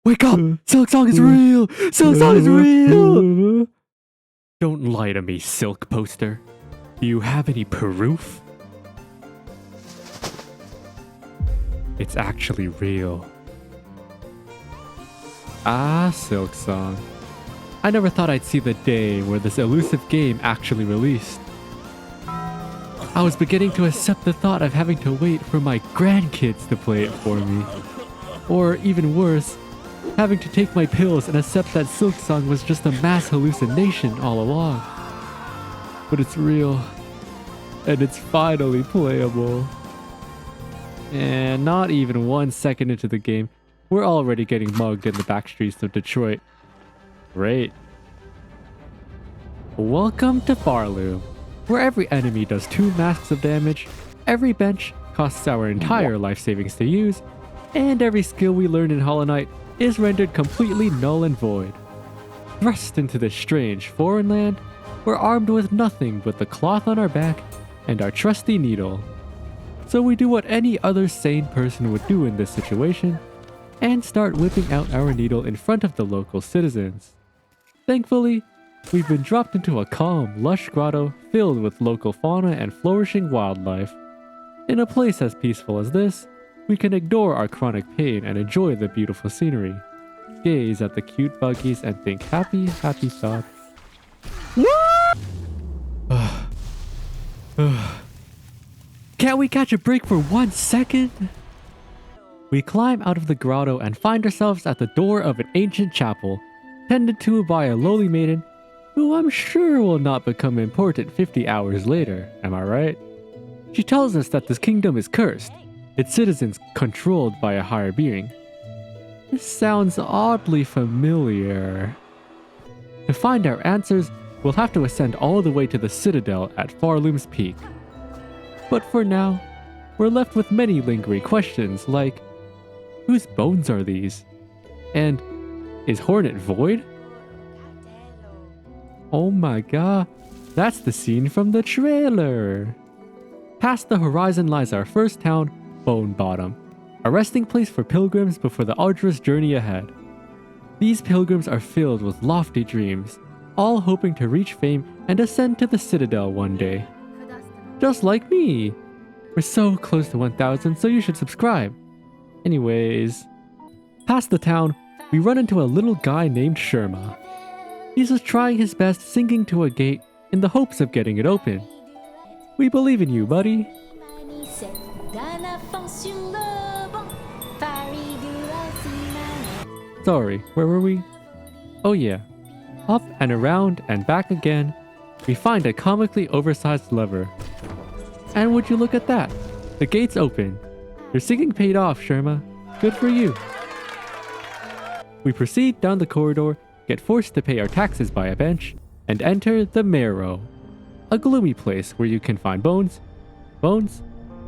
Wake up! Silksong is real! Silksong is real! Don't lie to me, Silk Poster. Do you have any proof? It's actually real. Ah, Silksong. I never thought I'd see the day where this elusive game actually released. I was beginning to accept the thought of having to wait for my grandkids to play it for me. Or even worse, having to take my pills and accept that Silksong was just a mass hallucination all along. But it's real. And it's finally playable. And not even 1 second into the game, we're already getting mugged in the backstreets of Detroit. Great. Welcome to Pharloom, where every enemy does 2 masks of damage, every bench costs our entire life savings to use, and every skill we learn in Hollow Knight is rendered completely null and void. Thrust into this strange foreign land, we're armed with nothing but the cloth on our back and our trusty needle. So we do what any other sane person would do in this situation, and start whipping out our needle in front of the local citizens. Thankfully, we've been dropped into a calm, lush grotto filled with local fauna and flourishing wildlife. In a place as peaceful as this, we can ignore our chronic pain and enjoy the beautiful scenery. Gaze at the cute buggies and think happy, happy thoughts. Can't we catch a break for 1 second? We climb out of the grotto and find ourselves at the door of an ancient chapel, tended to by a lowly maiden, who I'm sure will not become important 50 hours later, am I right? She tells us that this kingdom is cursed, its citizens controlled by a higher being. This sounds oddly familiar. To find our answers, we'll have to ascend all the way to the Citadel at Pharloom's peak. But for now, we're left with many lingering questions like, whose bones are these? And is Hornet void? Oh my god, that's the scene from the trailer! Past the horizon lies our first town, Bone Bottom, a resting place for pilgrims before the arduous journey ahead. These pilgrims are filled with lofty dreams, all hoping to reach fame and ascend to the Citadel one day. Just like me! We're so close to 1,000, so you should subscribe. Anyways, past the town, we run into a little guy named Sherma. He's just trying his best singing to a gate in the hopes of getting it open. We believe in you, buddy. Sorry, where were we? Oh yeah. Up and around and back again, we find a comically oversized lever. And would you look at that? The gate's open. Your singing paid off, Sherma. Good for you. We proceed down the corridor, get forced to pay our taxes by a bench, and enter the marrow. A gloomy place where you can find bones, bones,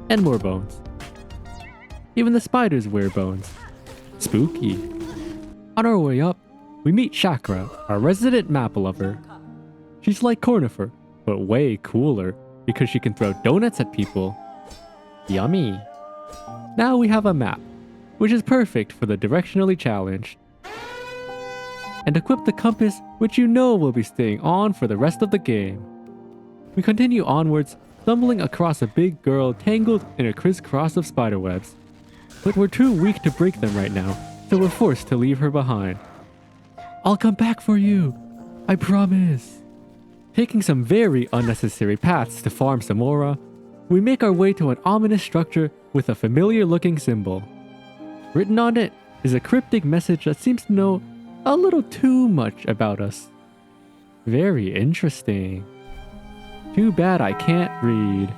and more bones. Even the spiders wear bones. Spooky. On our way up, we meet Chakra, our resident map lover. She's like Cornifer, but way cooler because she can throw donuts at people. Yummy. Now we have a map, which is perfect for the directionally challenged. And equip the compass, which you know will be staying on for the rest of the game. We continue onwards, stumbling across a big girl tangled in a crisscross of spiderwebs. But we're too weak to break them right now, so we're forced to leave her behind. I'll come back for you, I promise. Taking some very unnecessary paths to farm some aura, we make our way to an ominous structure with a familiar looking symbol. Written on it is a cryptic message that seems to know a little too much about us. Very interesting. Too bad I can't read.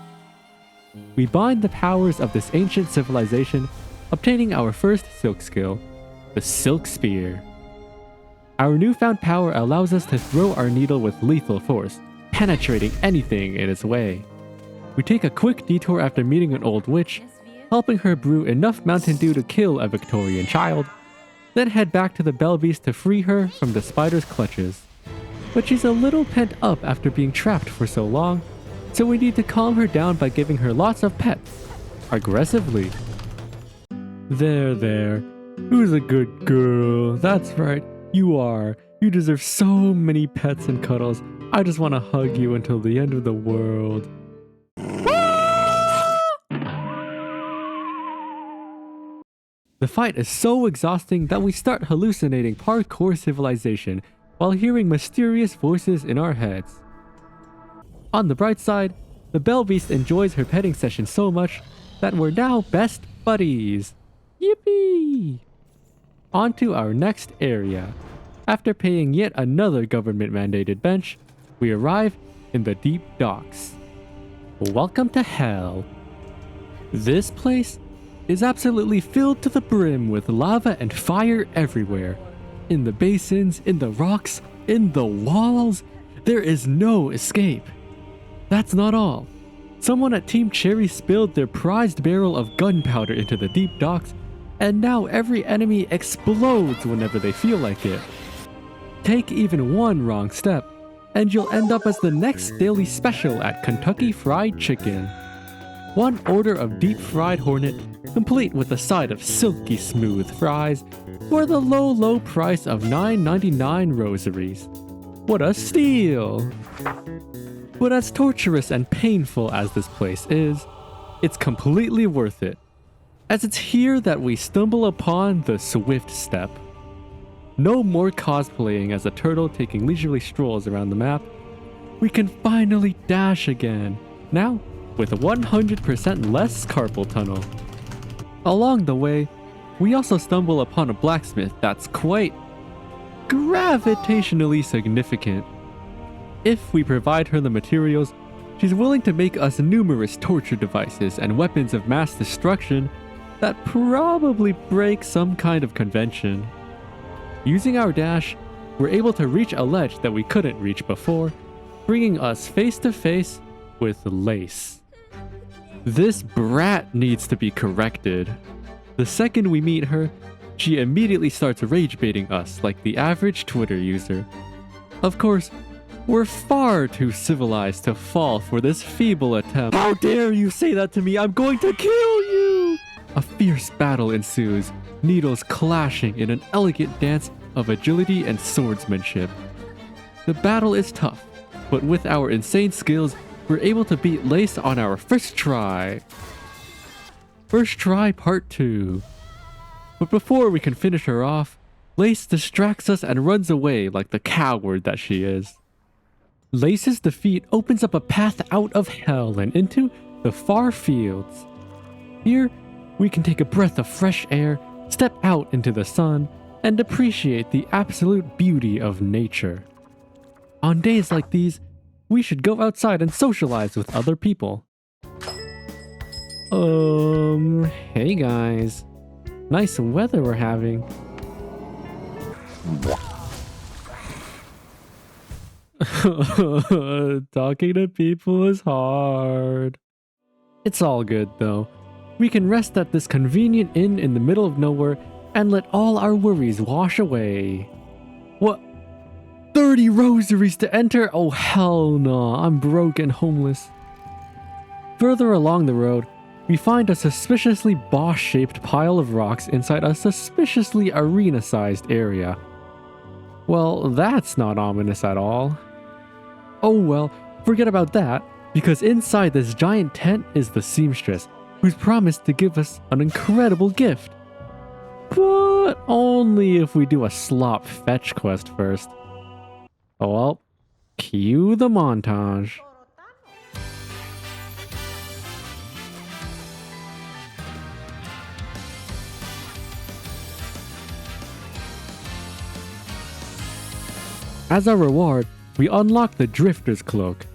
We bind the powers of this ancient civilization, obtaining our first silk skill, the Silk Spear. Our newfound power allows us to throw our needle with lethal force, penetrating anything in its way. We take a quick detour after meeting an old witch, helping her brew enough Mountain Dew to kill a Victorian child, then head back to the Bell Beast to free her from the spider's clutches. But she's a little pent up after being trapped for so long, so we need to calm her down by giving her lots of pets. Aggressively. There. Who's a good girl? That's right, you are. You deserve so many pets and cuddles. I just want to hug you until the end of the world. The fight is so exhausting that we start hallucinating parkour civilization while hearing mysterious voices in our heads. On the bright side, the Bell Beast enjoys her petting session so much that we're now best buddies. Yippee! On to our next area. After paying yet another government-mandated bench, we arrive in the deep docks. Welcome to hell. This place is absolutely filled to the brim with lava and fire everywhere. In the basins, in the rocks, in the walls, there is no escape. That's not all. Someone at Team Cherry spilled their prized barrel of gunpowder into the deep docks, and now every enemy explodes whenever they feel like it. Take even one wrong step, and you'll end up as the next daily special at Kentucky Fried Chicken. One order of deep fried hornet, complete with a side of silky smooth fries, for the low price of $9.99 rosaries. What a steal! But as torturous and painful as this place is, it's completely worth it, as it's here that we stumble upon the Swift Step. No more cosplaying as a turtle taking leisurely strolls around the map. We can finally dash again, now with 100% less carpal tunnel. Along the way, we also stumble upon a blacksmith that's quite gravitationally significant. If we provide her the materials, she's willing to make us numerous torture devices and weapons of mass destruction that probably break some kind of convention. Using our dash, we're able to reach a ledge that we couldn't reach before, bringing us face to face with Lace. This brat needs to be corrected. The second we meet her, she immediately starts rage baiting us like the average Twitter user. Of course, we're far too civilized to fall for this feeble attempt. How dare you say that to me? I'm going to kill you! A fierce battle ensues, needles clashing in an elegant dance of agility and swordsmanship. The battle is tough, but with our insane skills, we're able to beat Lace on our first try. First try part 2. But before we can finish her off, Lace distracts us and runs away like the coward that she is. Lace's defeat opens up a path out of hell and into the far fields. Here, we can take a breath of fresh air, step out into the sun, and appreciate the absolute beauty of nature. On days like these, we should go outside and socialize with other people. Hey guys. Nice weather we're having. Talking to people is hard. It's all good though. We can rest at this convenient inn in the middle of nowhere and let all our worries wash away. What? 30 rosaries to enter? Oh hell no, I'm broke and homeless. Further along the road, we find a suspiciously boss-shaped pile of rocks inside a suspiciously arena-sized area. Well, that's not ominous at all. Oh well, forget about that, because inside this giant tent is the seamstress, who's promised to give us an incredible gift. But only if we do a slop fetch quest first. Oh well, cue the montage. As a reward, we unlock the Drifter's Cloak,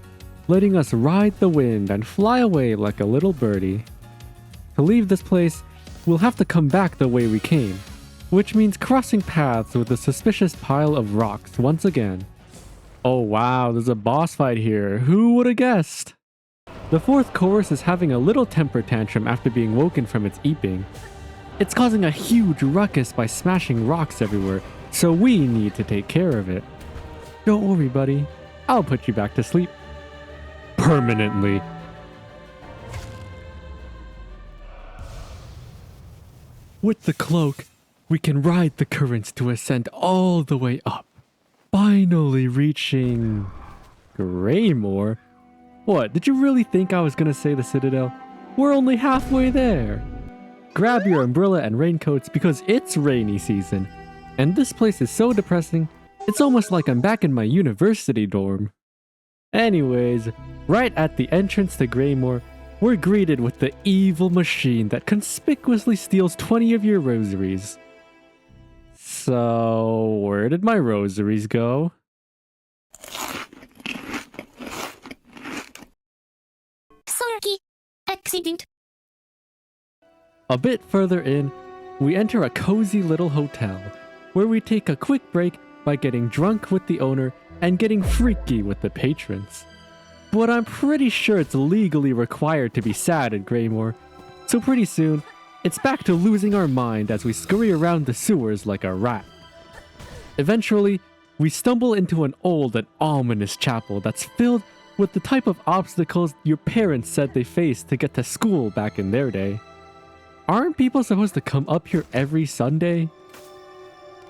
letting us ride the wind and fly away like a little birdie. To leave this place, we'll have to come back the way we came, which means crossing paths with the suspicious pile of rocks once again. Oh wow, there's a boss fight here. Who would have guessed? The fourth chorus is having a little temper tantrum after being woken from its eeping. It's causing a huge ruckus by smashing rocks everywhere, so we need to take care of it. Don't worry, buddy. I'll put you back to sleep. Permanently. With the cloak, we can ride the currents to ascend all the way up, finally reaching Greymore. What, did you really think I was gonna say the Citadel? We're only halfway there. Grab your umbrella and raincoats because it's rainy season, and this place is so depressing, it's almost like I'm back in my university dorm. Anyways, right at the entrance to Greymore, we're greeted with the evil machine that conspicuously steals 20 of your rosaries. So, where did my rosaries go? Sorry, accident. A bit further in, we enter a cozy little hotel, where we take a quick break by getting drunk with the owner and getting freaky with the patrons. But I'm pretty sure it's legally required to be sad in Greymore, so pretty soon, it's back to losing our mind as we scurry around the sewers like a rat. Eventually, we stumble into an old and ominous chapel that's filled with the type of obstacles your parents said they faced to get to school back in their day. Aren't people supposed to come up here every Sunday?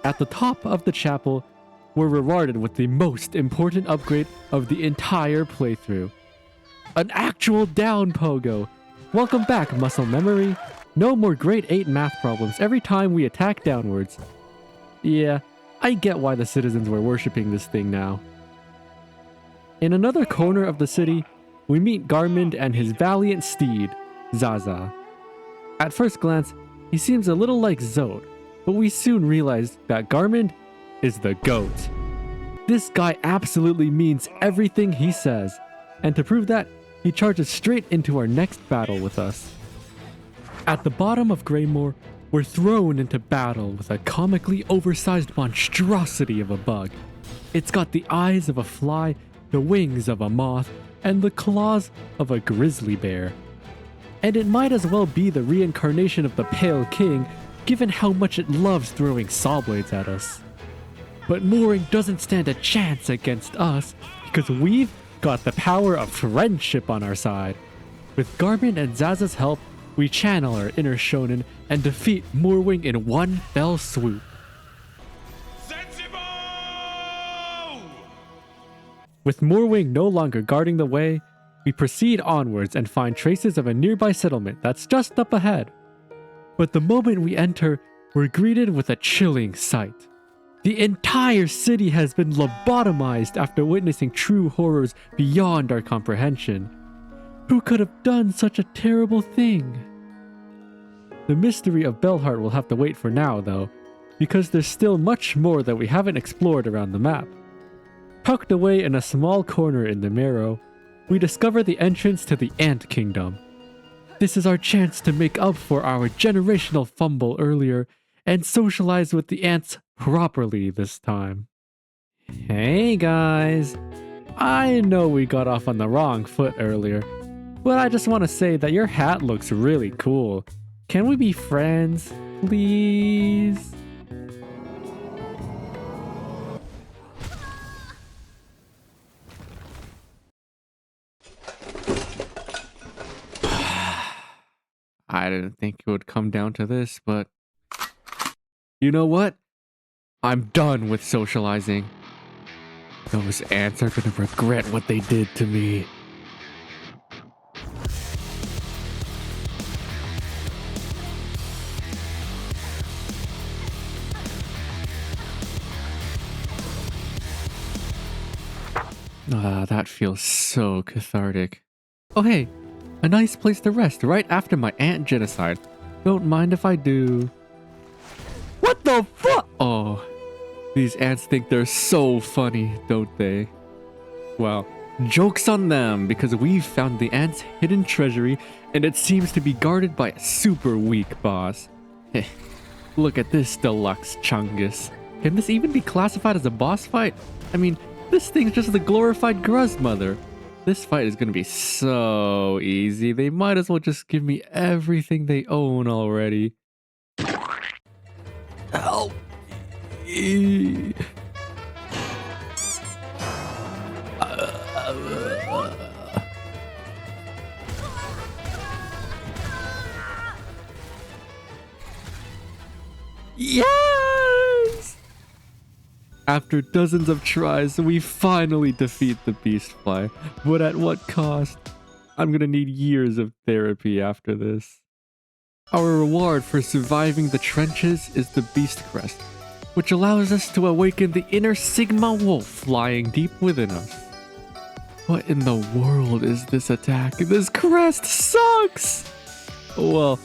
At the top of the chapel, we're rewarded with the most important upgrade of the entire playthrough. An actual down pogo! Welcome back, muscle memory! No more grade 8 math problems every time we attack downwards. Yeah, I get why the citizens were worshipping this thing now. In another corner of the city, we meet Garmund and his valiant steed, Zaza. At first glance, he seems a little like Zod, but we soon realize that Garmund is the GOAT. This guy absolutely means everything he says, and to prove that, he charges straight into our next battle with us. At the bottom of Greymore, we're thrown into battle with a comically oversized monstrosity of a bug. It's got the eyes of a fly, the wings of a moth, and the claws of a grizzly bear. And it might as well be the reincarnation of the Pale King, given how much it loves throwing saw blades at us. But Mooring doesn't stand a chance against us, because we've got the power of friendship on our side. With Garmin and Zaza's help, we channel our inner shonen and defeat Moorwing in one fell swoop. Sensible! With Moorwing no longer guarding the way, we proceed onwards and find traces of a nearby settlement that's just up ahead. But the moment we enter, we're greeted with a chilling sight. The entire city has been lobotomized after witnessing true horrors beyond our comprehension. Who could have done such a terrible thing? The mystery of Bellheart will have to wait for now, though, because there's still much more that we haven't explored around the map. Tucked away in a small corner in the Marrow, we discover the entrance to the Ant Kingdom. This is our chance to make up for our generational fumble earlier and socialize with the ants properly this time. Hey guys! I know we got off on the wrong foot earlier, but I just want to say that your hat looks really cool. Can we be friends, please? I didn't think it would come down to this, but you know what? I'm done with socializing. Those ants are gonna regret what they did to me. Ah, that feels so cathartic. Oh hey, a nice place to rest right after my ant genocide. Don't mind if I do. What the fuck? Oh, these ants think they're so funny, don't they? Well, joke's on them because we've found the ants' hidden treasury and it seems to be guarded by a super weak boss. Heh, look at this deluxe chungus. Can this even be classified as a boss fight? I mean, this thing's just the glorified Gruz mother. This fight is gonna be so easy. They might as well just give me everything they own already. Help! Yes! After dozens of tries, we finally defeat the beastfly. But at what cost? I'm gonna need years of therapy after this. Our reward for surviving the trenches is the Beast Crest, which allows us to awaken the inner Sigma Wolf lying deep within us. What in the world is this attack? This crest sucks! Well,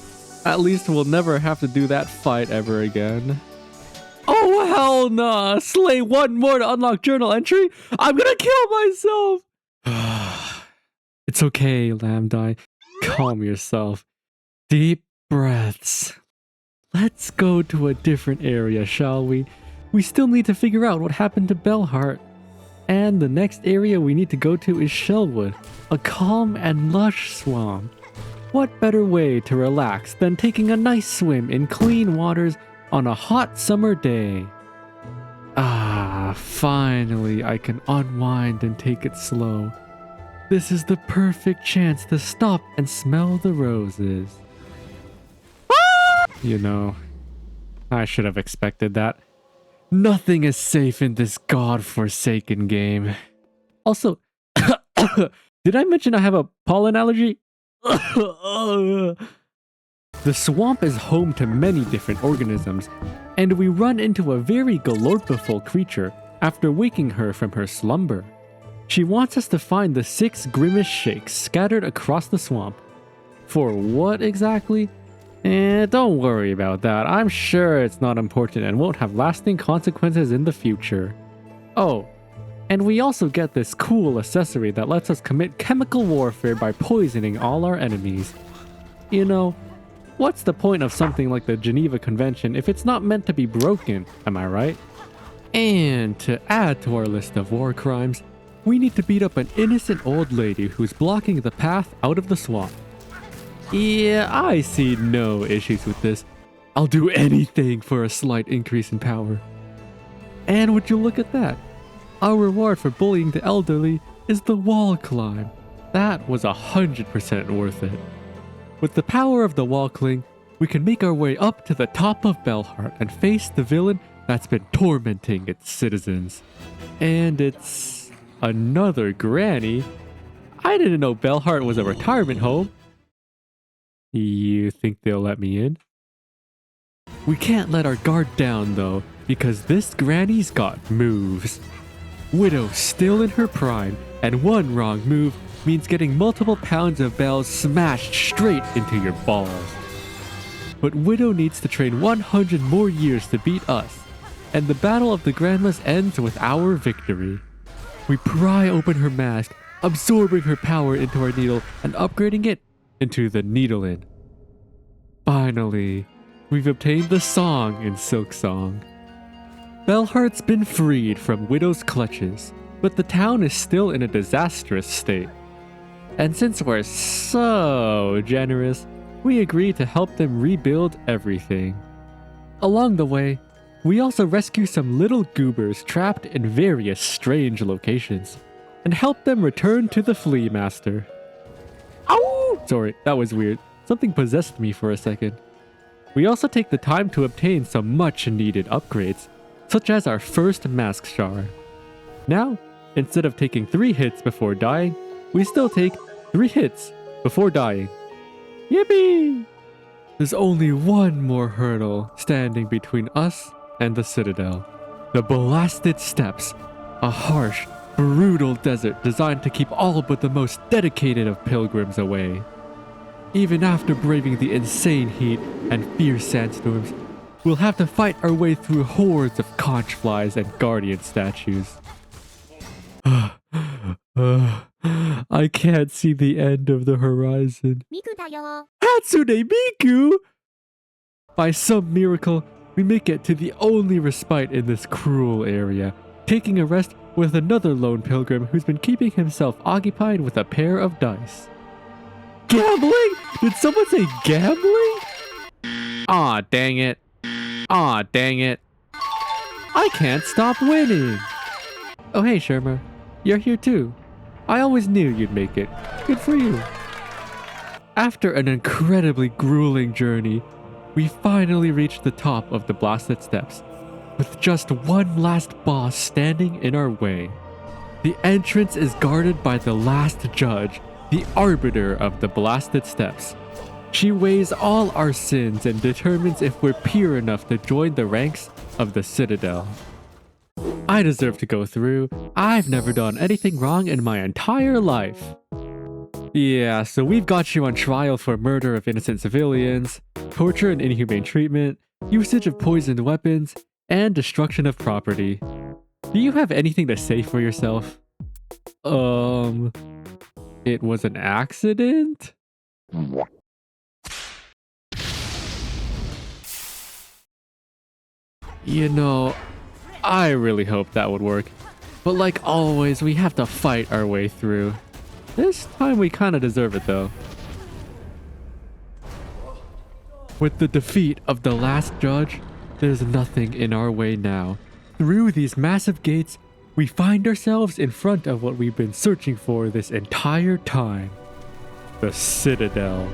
at least we'll never have to do that fight ever again. Oh hell nah! Slay one more to unlock journal entry? I'm gonna kill myself! It's okay, lambdiie. Calm yourself. Deep breaths. Let's go to a different area, shall we? We still need to figure out what happened to Bellheart. And the next area we need to go to is Shellwood, a calm and lush swamp. What better way to relax than taking a nice swim in clean waters on a hot summer day? Ah, finally I can unwind and take it slow. This is the perfect chance to stop and smell the roses. You know, I should have expected that. Nothing is safe in this god-forsaken game. Also, did I mention I have a pollen allergy? The swamp is home to many different organisms, and we run into a very galorpiful creature after waking her from her slumber. She wants us to find the 6 grimace shakes scattered across the swamp. For what exactly? Don't worry about that. I'm sure it's not important and won't have lasting consequences in the future. Oh, and we also get this cool accessory that lets us commit chemical warfare by poisoning all our enemies. You know, what's the point of something like the Geneva Convention if it's not meant to be broken, am I right? And to add to our list of war crimes, we need to beat up an innocent old lady who's blocking the path out of the swamp. Yeah, I see no issues with this. I'll do anything for a slight increase in power. And would you look at that? Our reward for bullying the elderly is the wall climb. That was 100% worth it. With the power of the wall cling, we can make our way up to the top of Bellheart and face the villain that's been tormenting its citizens. And it's another granny. I didn't know Bellheart was a retirement home. You think they'll let me in? We can't let our guard down though, because this granny's got moves. Widow's still in her prime, and one wrong move means getting multiple pounds of bells smashed straight into your balls. But Widow needs to train 100 more years to beat us, and the Battle of the Grandmas ends with our victory. We pry open her mask, absorbing her power into our needle and upgrading it into the Needlein. Finally, we've obtained the song in Silksong. Bellheart's been freed from Widow's clutches, but the town is still in a disastrous state. And since we're so generous, we agree to help them rebuild everything. Along the way, we also rescue some little goobers trapped in various strange locations, and help them return to the Flea Master. Ow! Sorry, that was weird. Something possessed me for a second. We also take the time to obtain some much needed upgrades, such as our first mask shard. Now, instead of taking 3 hits before dying, we still take 3 hits before dying. Yippee! There's only one more hurdle standing between us and the Citadel. The Blasted Steppes, a harsh, brutal desert designed to keep all but the most dedicated of pilgrims away. Even after braving the insane heat and fierce sandstorms, we'll have to fight our way through hordes of conch flies and guardian statues. I can't see the end of the horizon. ミクだよ。 Hatsune Miku! By some miracle, we make it to the only respite in this cruel area, taking a rest with another lone pilgrim who's been keeping himself occupied with a pair of dice. Gambling? Did someone say gambling? Aw, dang it. Aw, dang it. I can't stop winning. Oh, hey, Sherma. You're here too. I always knew you'd make it. Good for you. After an incredibly grueling journey, we finally reached the top of the blasted steps, with just one last boss standing in our way. The entrance is guarded by the last judge, the arbiter of the blasted steps. She weighs all our sins and determines if we're pure enough to join the ranks of the Citadel. I deserve to go through. I've never done anything wrong in my entire life. Yeah, so we've got you on trial for murder of innocent civilians, torture and inhumane treatment, usage of poisoned weapons, and destruction of property. Do you have anything to say for yourself? It was an accident? You know, I really hope that would work. But like always, we have to fight our way through. This time we kinda deserve it though. With the defeat of the last judge, there's nothing in our way now. Through these massive gates, we find ourselves in front of what we've been searching for this entire time. The Citadel.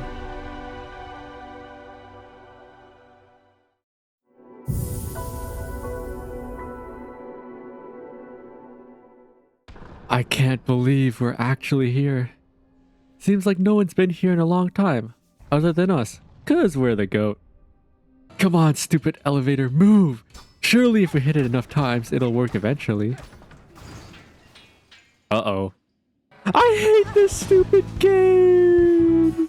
I can't believe we're actually here. Seems like no one's been here in a long time, other than us, 'cause we're the GOAT. Come on, stupid elevator, move! Surely if we hit it enough times, it'll work eventually. Uh-oh. I hate this stupid game!